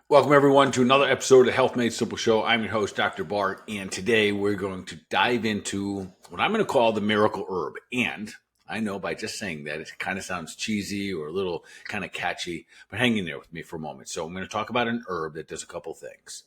Welcome, everyone, to another episode of the Health Made Simple Show. I'm your host, Dr. Bart, and today we're going to dive into what I'm going to call the miracle herb. And I know by just saying that, it kind of sounds cheesy or a little kind of catchy, but hang in there with me for a moment. So I'm going to talk about an herb that does a couple things.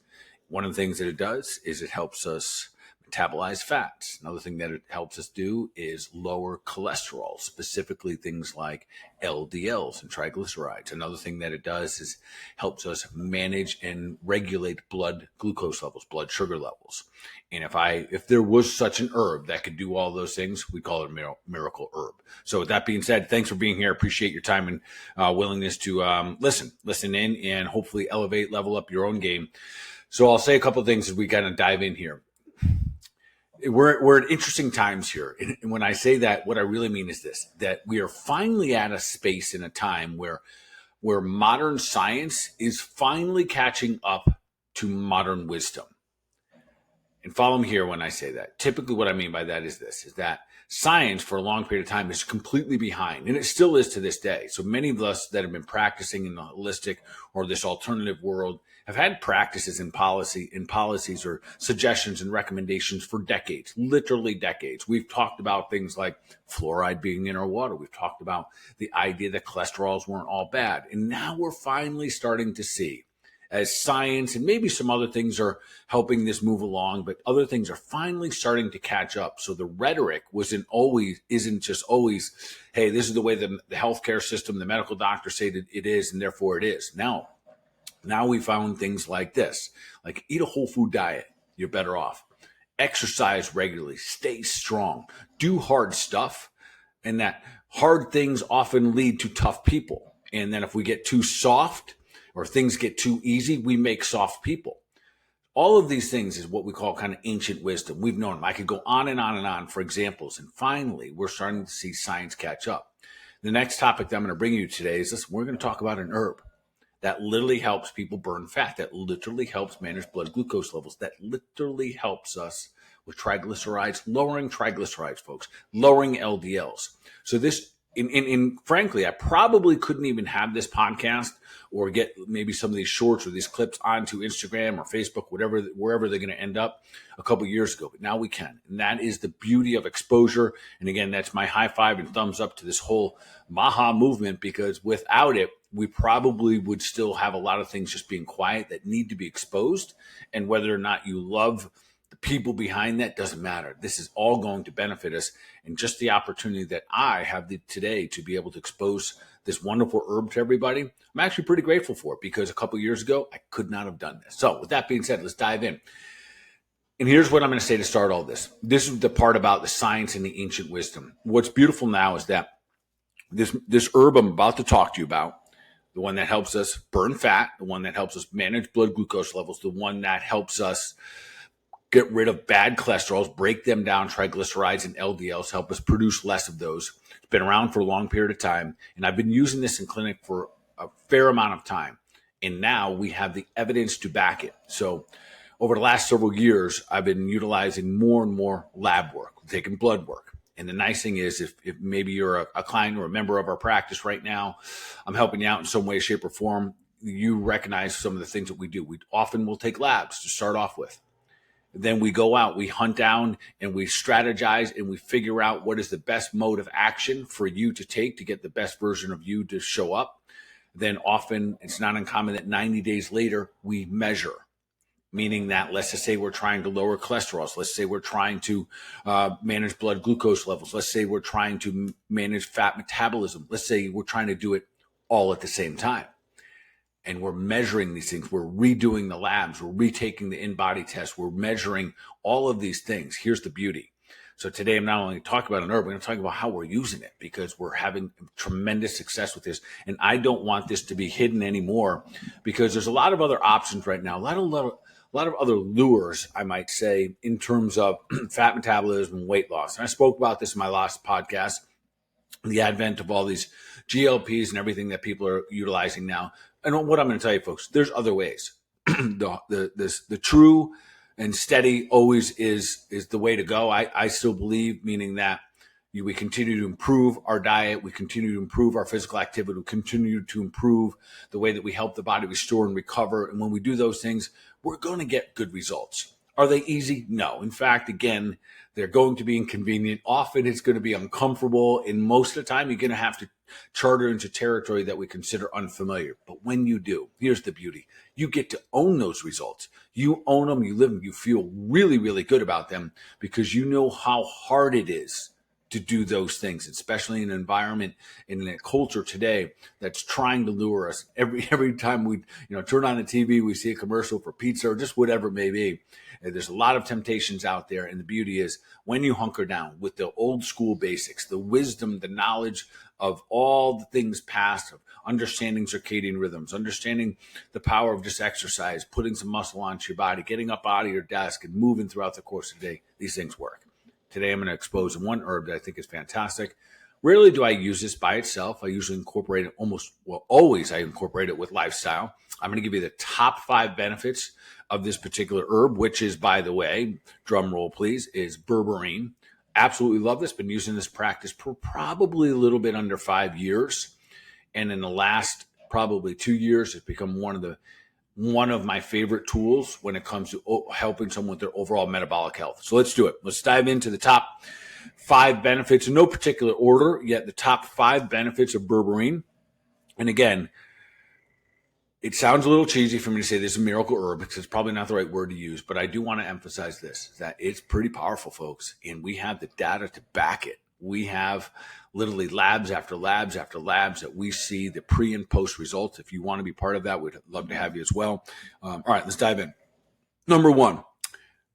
One of the things that it does is it helps us metabolize fats. Another thing that it helps us do is lower cholesterol, specifically things like LDLs and triglycerides. Another thing that it does is helps us manage and regulate blood glucose levels, blood sugar levels. And if there was such an herb that could do all those things, we call it a miracle herb. So with that being said, thanks for being here. Appreciate your time and willingness to listen in, and hopefully elevate, level up your own game. So I'll say a couple of things as we kind of dive in here. We're at interesting times here. And when I say that, what I really mean is this, that we are finally at a space in a time where modern science is finally catching up to modern wisdom. And follow me here when I say that. Typically what I mean by that is this, is that science for a long period of time is completely behind, and it still is to this day. So many of us that have been practicing in the holistic or this alternative world have had practices in policies or suggestions and recommendations for decades, literally decades. We've talked about things like fluoride being in our water. We've talked about the idea that cholesterols weren't all bad. And now we're finally starting to see, as science and maybe some other things are helping this move along, but other things are finally starting to catch up. So the rhetoric isn't just always, hey, this is the way the healthcare system, the medical doctors say that it is, and therefore it is. Now we found things like this, like eat a whole food diet, you're better off. Exercise regularly, stay strong, do hard stuff, and that hard things often lead to tough people. And then if we get too soft or things get too easy, we make soft people. All of these things is what we call kind of ancient wisdom. We've known them. I could go on and on and on for examples. And finally, we're starting to see science catch up. The next topic that I'm going to bring you today is this. We're going to talk about an herb that literally helps people burn fat, that literally helps manage blood glucose levels, that literally helps us with triglycerides, lowering triglycerides, folks, lowering LDLs. So this, frankly, I probably couldn't even have this podcast or get maybe some of these shorts or these clips onto Instagram or Facebook, wherever they're going to end up a couple years ago. But now we can. And that is the beauty of exposure. And again, that's my high five and thumbs up to this whole Maha movement, because without it, we probably would still have a lot of things just being quiet that need to be exposed. And whether or not you love the people behind that doesn't matter. This is all going to benefit us. And just the opportunity that I have today to be able to expose this wonderful herb to everybody, I'm actually pretty grateful for it, because a couple years ago, I could not have done this. So with that being said, let's dive in. And here's what I'm going to say to start all this. This is the part about the science and the ancient wisdom. What's beautiful now is that this herb I'm about to talk to you about, the one that helps us burn fat, the one that helps us manage blood glucose levels, the one that helps us get rid of bad cholesterols, break them down, triglycerides and LDLs, help us produce less of those. It's been around for a long period of time, and I've been using this in clinic for a fair amount of time. And now we have the evidence to back it. So over the last several years, I've been utilizing more and more lab work, taking blood work. And the nice thing is, if maybe you're a client or a member of our practice right now, I'm helping you out in some way, shape, or form, you recognize some of the things that we do. We often will take labs to start off with. Then we go out, we hunt down, and we strategize, and we figure out what is the best mode of action for you to take to get the best version of you to show up. Then often, it's not uncommon that 90 days later, we measure. Meaning that, let's just say we're trying to lower cholesterol. Let's say we're trying to manage blood glucose levels. Let's say we're trying to manage fat metabolism. Let's say we're trying to do it all at the same time. And we're measuring these things. We're redoing the labs. We're retaking the in-body test. We're measuring all of these things. Here's the beauty. So today I'm not only talking about an herb, we're going to talk about how we're using it, because we're having tremendous success with this. And I don't want this to be hidden anymore, because there's a lot of other options right now, a lot of other lures, I might say, in terms of fat metabolism and weight loss. And I spoke about this in my last podcast, the advent of all these GLPs and everything that people are utilizing now. And what I'm going to tell you, folks, there's other ways. The true and steady always is the way to go. I still believe, meaning that We continue to improve our diet. We continue to improve our physical activity. We continue to improve the way that we help the body restore and recover. And when we do those things, we're going to get good results. Are they easy? No. In fact, again, they're going to be inconvenient. Often it's going to be uncomfortable. And most of the time, you're going to have to charter into territory that we consider unfamiliar. But when you do, here's the beauty. You get to own those results. You own them, you live them, you feel really, really good about them because you know how hard it is to do those things, especially in an environment, in a culture today that's trying to lure us. Every time we turn on the TV, we see a commercial for pizza or just whatever it may be. And there's a lot of temptations out there. And the beauty is when you hunker down with the old school basics, the wisdom, the knowledge of all the things past, of understanding circadian rhythms, understanding the power of just exercise, putting some muscle onto your body, getting up out of your desk and moving throughout the course of the day, these things work. Today, I'm going to expose one herb that I think is fantastic. Rarely do I use this by itself. I usually incorporate it always I incorporate it with lifestyle. I'm going to give you the top 5 benefits of this particular herb, which is, by the way, drum roll please, is berberine. Absolutely love this. Been using this practice for probably a little bit under 5 years. And in the last probably 2 years, it's become one of my favorite tools when it comes to helping someone with their overall metabolic health. So let's do it. Let's dive into the top 5 benefits in no particular order, yet the top 5 benefits of berberine. And again, it sounds a little cheesy for me to say this is a miracle herb because it's probably not the right word to use, but I do want to emphasize this, that it's pretty powerful, folks, and we have the data to back it. We have literally labs after labs after labs that we see the pre and post results. If you want to be part of that, we'd love to have you as well. All right, let's dive in. Number 1,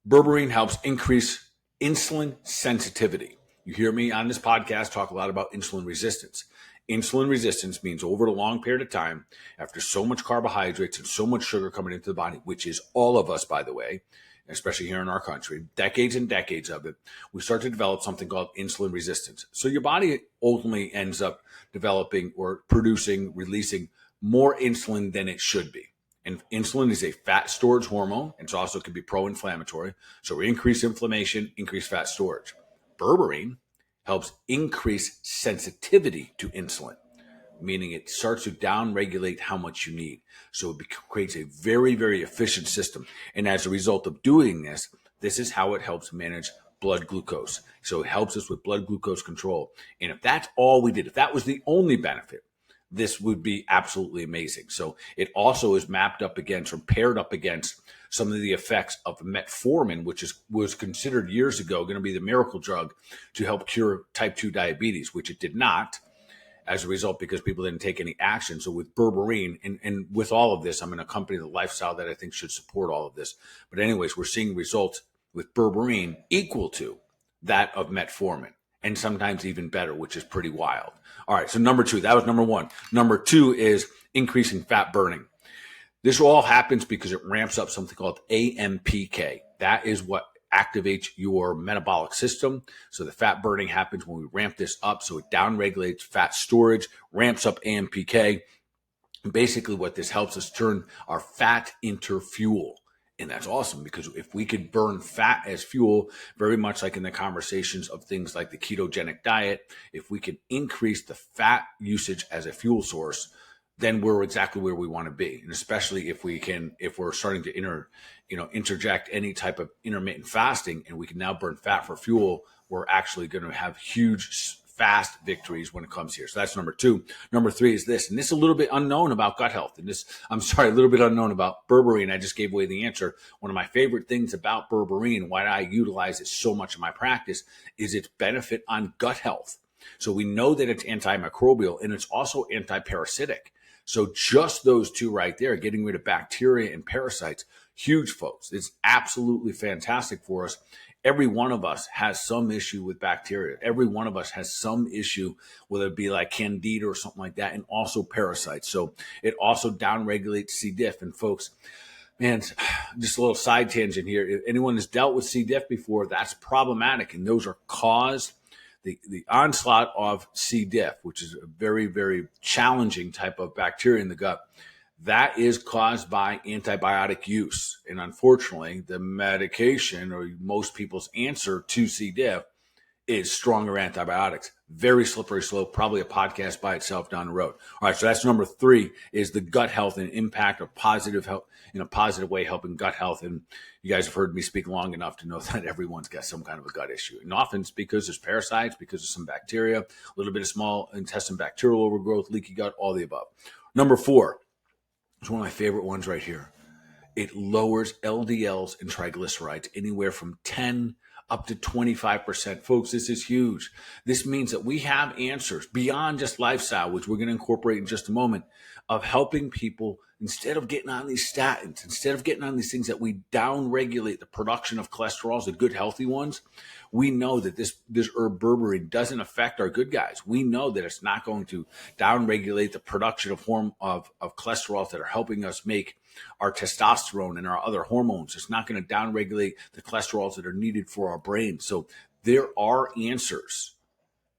berberine helps increase insulin sensitivity. You hear me on this podcast talk a lot about insulin resistance. Insulin resistance means over a long period of time, after so much carbohydrates and so much sugar coming into the body, which is all of us, by the way, especially here in our country, decades and decades of it, we start to develop something called insulin resistance. So your body ultimately ends up developing or producing, releasing more insulin than it should be. And insulin is a fat storage hormone. It also can be pro-inflammatory. So we increase inflammation, increase fat storage. Berberine helps increase sensitivity to insulin, meaning it starts to down-regulate how much you need. So it creates a very, very efficient system. And as a result of doing this, this is how it helps manage blood glucose. So it helps us with blood glucose control. And if that's all we did, if that was the only benefit, this would be absolutely amazing. So it also is mapped up against or paired up against some of the effects of metformin, which was considered years ago going to be the miracle drug to help cure type 2 diabetes, which it did not as a result because people didn't take any action. So with berberine and with all of this, I'm going to accompany the lifestyle that I think should support all of this. But anyways, we're seeing results with berberine equal to that of metformin and sometimes even better, which is pretty wild. All right, so number 2, that was number 1. Number 2 is increasing fat burning. This all happens because it ramps up something called AMPK. That is what activates your metabolic system. So the fat burning happens when we ramp this up. So it downregulates fat storage, ramps up AMPK. And basically what this helps us turn our fat into fuel. And that's awesome because if we could burn fat as fuel, very much like in the conversations of things like the ketogenic diet, if we can increase the fat usage as a fuel source, then we're exactly where we want to be. And especially if we're starting to interject any type of intermittent fasting and we can now burn fat for fuel, we're actually going to have huge fast victories when it comes here. So that's number 2. Number 3 is this, and this is a little bit unknown about gut health. And a little bit unknown about berberine. I just gave away the answer. One of my favorite things about berberine, why I utilize it so much in my practice, is its benefit on gut health. So we know that it's antimicrobial and it's also antiparasitic. So just those 2 right there, getting rid of bacteria and parasites, huge, folks. It's absolutely fantastic for us. Every one of us has some issue with bacteria. Every one of us has some issue, whether it be like candida or something like that, and also parasites. So it also downregulates C. diff. And folks, man, just a little side tangent here. If anyone has dealt with C. diff before, that's problematic. And those are caused, the onslaught of C. diff, which is a very, very challenging type of bacteria in the gut, that is caused by antibiotic use. And unfortunately, the medication or most people's answer to C. diff is stronger antibiotics. Very slippery slope, probably a podcast by itself down the road. All right, so that's number 3 is the gut health and impact of positive health in a positive way, helping gut health. And you guys have heard me speak long enough to know that everyone's got some kind of a gut issue. And often it's because there's parasites, because of some bacteria, a little bit of small intestine bacterial overgrowth, leaky gut, all the above. Number 4 is one of my favorite ones right here. It lowers LDLs and triglycerides anywhere from 10 up to 25%. Folks, this is huge. This means that we have answers beyond just lifestyle, which we're going to incorporate in just a moment, of helping people instead of getting on these statins, instead of getting on these things that we down-regulate the production of cholesterol, the good healthy ones. We know that this herb berberine doesn't affect our good guys. We know that it's not going to down-regulate the production of cholesterol that are helping us make our testosterone and our other hormones. It's not going to downregulate the cholesterols that are needed for our brain. So there are answers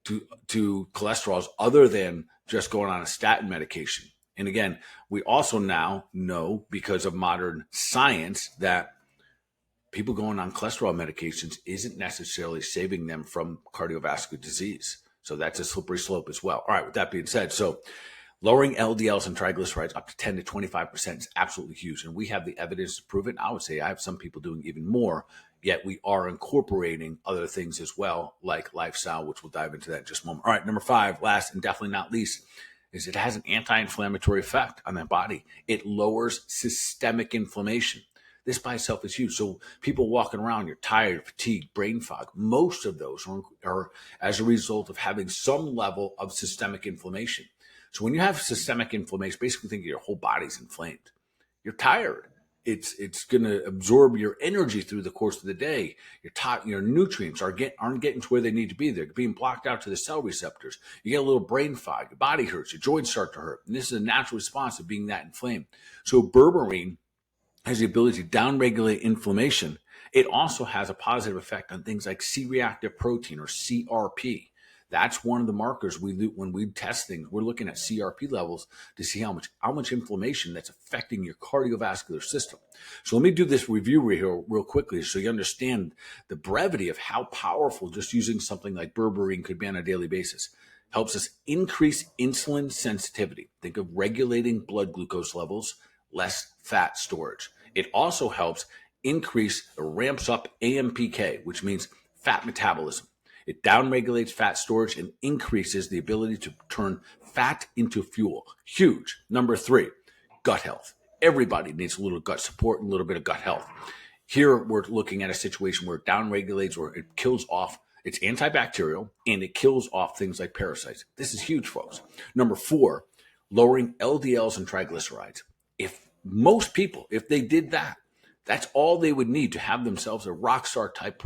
to cholesterols other than just going on a statin medication. And again, we also now know, because of modern science, that people going on cholesterol medications isn't necessarily saving them from cardiovascular disease. So that's a slippery slope as well. All right, with that being said, so lowering LDLs and triglycerides up to 10 to 25% is absolutely huge. And we have the evidence to prove it. I would say I have some people doing even more, yet we are incorporating other things as well, like lifestyle, which we'll dive into that in just a moment. All right, number 5, last and definitely not least, is it has an anti-inflammatory effect on the body. It lowers systemic inflammation. This by itself is huge. So people walking around, you're tired, fatigued, brain fog. Most of those are as a result of having some level of systemic inflammation. So when you have systemic inflammation, basically think your whole body's inflamed. You're tired. It's going to absorb your energy through the course of the day. Your nutrients aren't getting to where they need to be. They're being blocked out to the cell receptors. You get a little brain fog. Your body hurts. Your joints start to hurt. And this is a natural response of being that inflamed. So berberine has the ability to downregulate inflammation. It also has a positive effect on things like C-reactive protein or CRP. That's one of the markers we do when we test things. We're looking at CRP levels to see how much inflammation that's affecting your cardiovascular system. So let me do this review real quickly so you understand the brevity of how powerful just using something like berberine could be on a daily basis. Helps us increase insulin sensitivity. Think of regulating blood glucose levels, less fat storage. It also helps ramps up AMPK, which means fat metabolism. It downregulates fat storage and increases the ability to turn fat into fuel. Huge. Number 3, gut health. Everybody needs a little gut support and a little bit of gut health. Here we're looking at a situation where it downregulates or it kills off. It's antibacterial and it kills off things like parasites. This is huge, folks. Number 4, lowering LDLs and triglycerides. If most people, if they did that, that's all they would need to have themselves a rock star type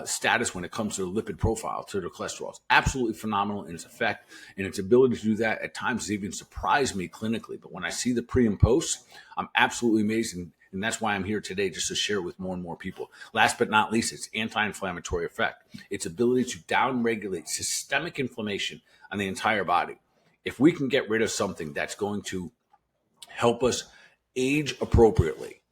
status when it comes to the lipid profile, to their cholesterol. It's absolutely phenomenal in its effect, and its ability to do that at times has even surprised me clinically. But when I see the pre and post, I'm absolutely amazed, and that's why I'm here today, just to share it with more and more people. Last but not least, its anti-inflammatory effect, its ability to downregulate systemic inflammation on the entire body. If we can get rid of something that's going to help us age appropriately,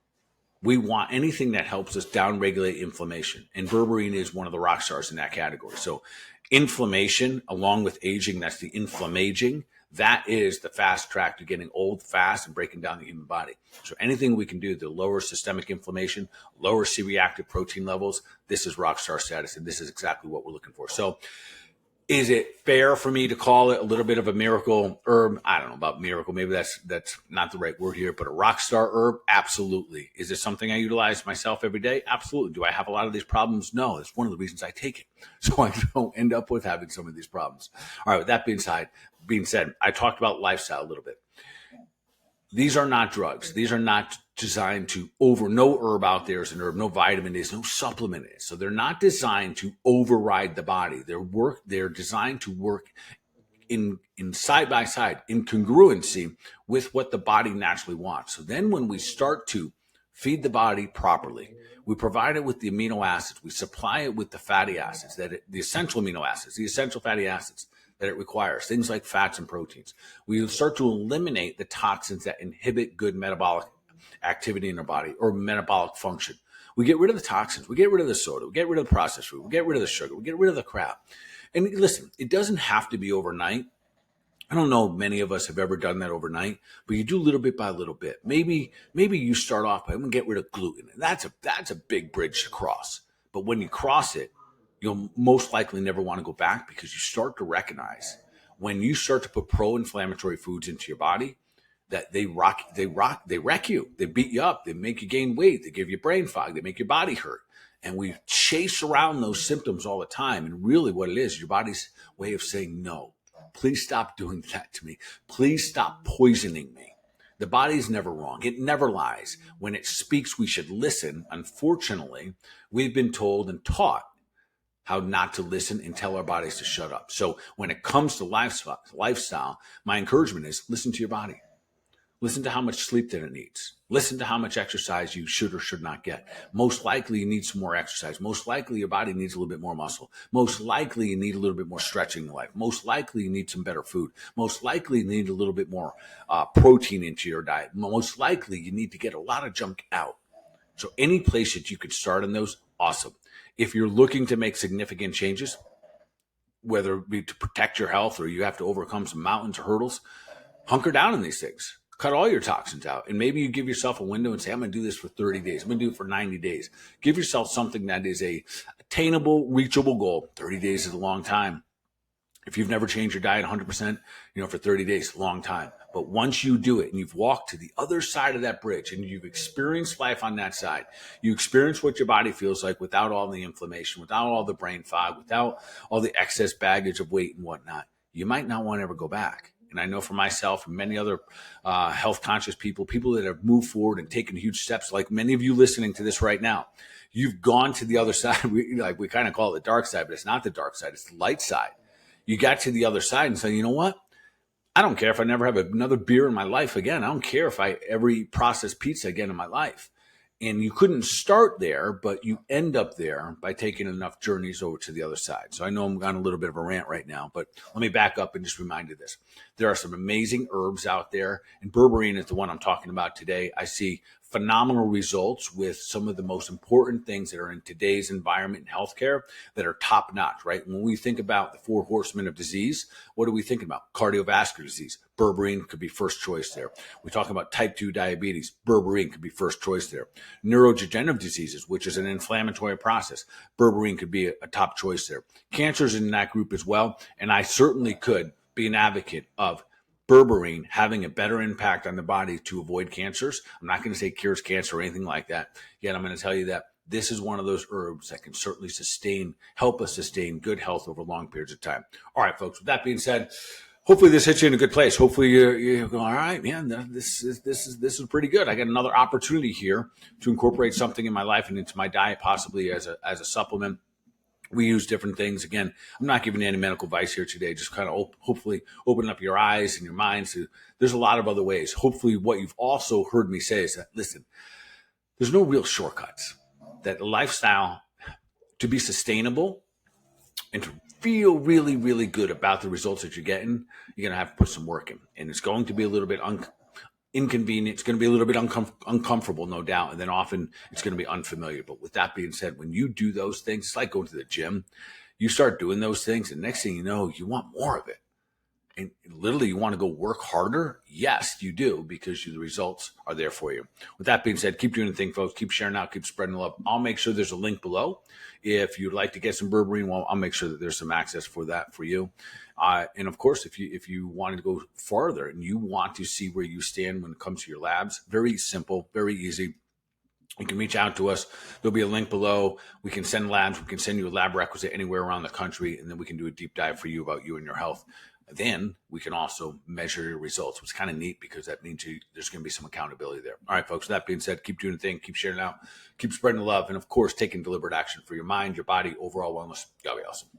we want anything that helps us downregulate inflammation. And berberine is one of the rock stars in that category. So inflammation, along with aging, that's the inflammaging. That is the fast track to getting old fast and breaking down the human body. So anything we can do to lower systemic inflammation, lower C-reactive protein levels, this is rock star status, and this is exactly what we're looking for. So is it fair for me to call it a little bit of a miracle herb? I don't know about miracle. Maybe that's not the right word here, but a rock star herb? Absolutely. Is it something I utilize myself every day? Absolutely. Do I have a lot of these problems? No. That's one of the reasons I take it, so I don't end up with having some of these problems. All right. With that being said, I talked about lifestyle a little bit. These are not drugs. These are not designed to no herb out there is an herb, no vitamin is, no supplement is. So they're not designed to override the body. They're designed to work in side by side, in congruency with what the body naturally wants. So then when we start to feed the body properly, we provide it with the amino acids, we supply it with the fatty acids, the essential amino acids, the essential fatty acids that it requires, things like fats and proteins. We start to eliminate the toxins that inhibit good metabolic activity in our body or metabolic function. We get rid of the toxins. We get rid of the soda. We get rid of the processed food. We get rid of the sugar. We get rid of the crap. And listen, it doesn't have to be overnight. I don't know if many of us have ever done that overnight, but you do little bit by little bit. Maybe you start off by, I'm going to get rid of gluten. And that's a big bridge to cross. But when you cross it, you'll most likely never want to go back, because you start to recognize when you start to put pro-inflammatory foods into your body that they wreck you. They beat you up. They make you gain weight. They give you brain fog. They make your body hurt. And we chase around those symptoms all the time. And really what it is, your body's way of saying no. Please stop doing that to me. Please stop poisoning me. The body's never wrong. It never lies. When it speaks, we should listen. Unfortunately, we've been told and taught how not to listen and tell our bodies to shut up. So when it comes to lifestyle, my encouragement is listen to your body. Listen to how much sleep that it needs. Listen to how much exercise you should or should not get. Most likely you need some more exercise. Most likely your body needs a little bit more muscle. Most likely you need a little bit more stretching in life. Most likely you need some better food. Most likely you need a little bit more protein into your diet. Most likely you need to get a lot of junk out. So any place that you could start in those, awesome. If you're looking to make significant changes, whether it be to protect your health or you have to overcome some mountains or hurdles, hunker down in these things. Cut all your toxins out. And maybe you give yourself a window and say, I'm going to do this for 30 days. I'm going to do it for 90 days. Give yourself something that is a attainable, reachable goal. 30 days is a long time. If you've never changed your diet 100%, for 30 days, a long time. But once you do it and you've walked to the other side of that bridge and you've experienced life on that side, you experience what your body feels like without all the inflammation, without all the brain fog, without all the excess baggage of weight and whatnot, you might not want to ever go back. And I know for myself and many other health conscious people that have moved forward and taken huge steps, like many of you listening to this right now, you've gone to the other side. We kind of call it the dark side, but it's not the dark side. It's the light side. You got to the other side and say, you know what? I don't care if I never have another beer in my life again. I don't care if I ever eat processed pizza again in my life. And you couldn't start there, but you end up there by taking enough journeys over to the other side. So I know I'm on a little bit of a rant right now, but let me back up and just remind you this. There are some amazing herbs out there, and berberine is the one I'm talking about today. I see phenomenal results with some of the most important things that are in today's environment and healthcare that are top notch, right? When we think about the 4 horsemen of disease, what are we thinking about? Cardiovascular disease. Berberine could be first choice there. We talk about type 2 diabetes. Berberine could be first choice there. Neurodegenerative diseases, which is an inflammatory process. Berberine could be a top choice there. Cancer's in that group as well. And I certainly could be an advocate of berberine having a better impact on the body to avoid cancers. I'm not going to say cures cancer or anything like that. Yet I'm going to tell you that this is one of those herbs that can certainly help us sustain good health over long periods of time. All right, folks, with that being said, hopefully this hits you in a good place. Hopefully you're going, all right, man, this is pretty good. I got another opportunity here to incorporate something in my life and into my diet, possibly as a supplement. We use different things. Again, I'm not giving you any medical advice here today, just kind of hopefully open up your eyes and your minds. There's a lot of other ways. Hopefully what you've also heard me say is that, listen, there's no real shortcuts. That lifestyle, to be sustainable and to feel really, really good about the results that you're getting, you're going to have to put some work in. And it's going to be a little bit inconvenient. It's going to be a little bit uncomfortable, no doubt. And then often it's going to be unfamiliar. But with that being said, when you do those things, it's like going to the gym. You start doing those things, and next thing you know, you want more of it. And literally, you want to go work harder? Yes, you do, because the results are there for you. With that being said, keep doing the thing, folks. Keep sharing out. Keep spreading the love. I'll make sure there's a link below. If you'd like to get some berberine, well, I'll make sure that there's some access for that for you. And of course, if you wanted to go farther and you want to see where you stand when it comes to your labs, very simple, very easy. You can reach out to us. There'll be a link below. We can send labs. We can send you a lab requisite anywhere around the country, and then we can do a deep dive for you about you and your health. Then we can also measure your results, which is kind of neat because that means there's going to be some accountability there. All right, folks, with that being said, keep doing the thing, keep sharing out, keep spreading the love, and of course, taking deliberate action for your mind, your body, overall wellness. Gotta be awesome.